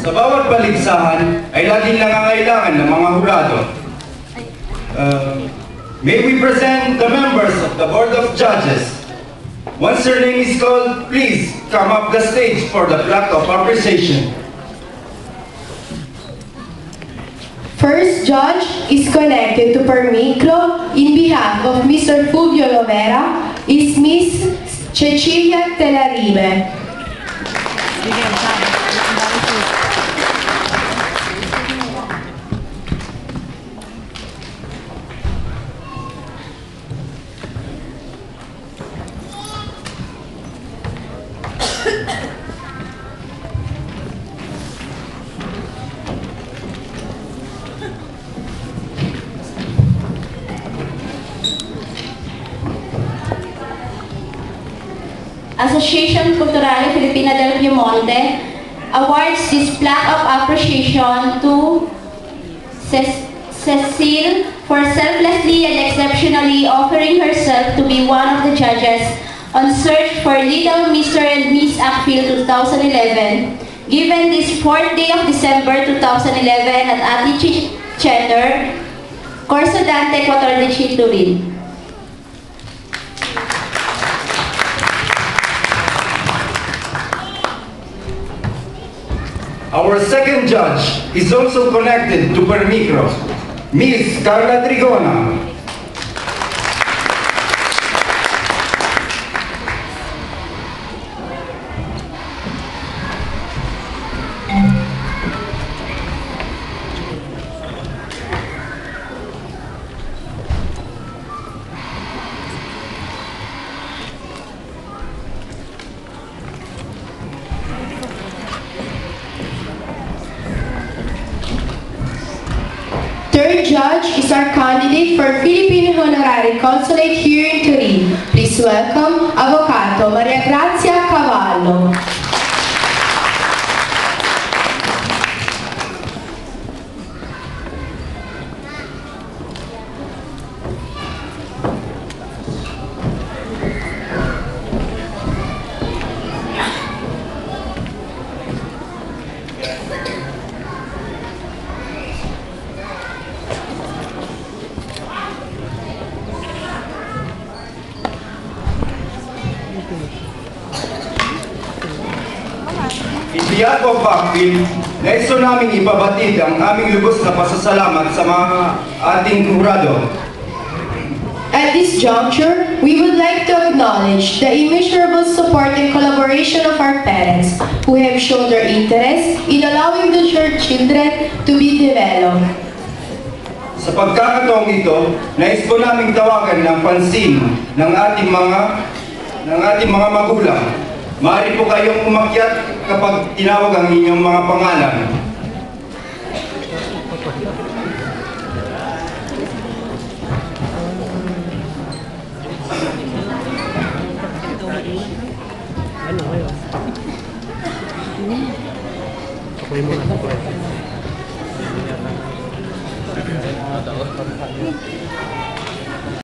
Sa bawat paligsahan ay laging nangangailangan ng mga hurado. May we present the members of the Board of Judges. Once your name is called, please come up the stage for the plaque of appreciation. First judge is connected to Permicro in behalf of Mr. Fulvio Lovera is Miss Cecilia Telaribe. Association Culturale Filipina del Piemonte awards this plaque of appreciation to Cecile for selflessly and exceptionally offering herself to be one of the judges on Search for Little Mr. and Miss Ackfield 2011, given this 4th day of December 2011 at Atici Theater, Corso Dante, Ecuador de Chiturin. Our second judge is also connected to Permicro, Miss Carla Trigona. Third judge is our candidate for Philippine Honorary Consulate here in Turin. Please welcome Avvocato Maria Grazia Cavallo. In behalf of Ackfield, nais namin ipabatid ang aming lubos na pasasalamat sa mga ating hurado. At this juncture, we would like to acknowledge the immeasurable support and collaboration of our parents who have shown their interest in allowing the church children to be developed. Sa pagkakataong ito, nais po naming tawagan ng pansin ng ating mga magulang. Maaari po kayong umakyat kapag tinawag ang inyong mga pangalan. Ako'y muna sa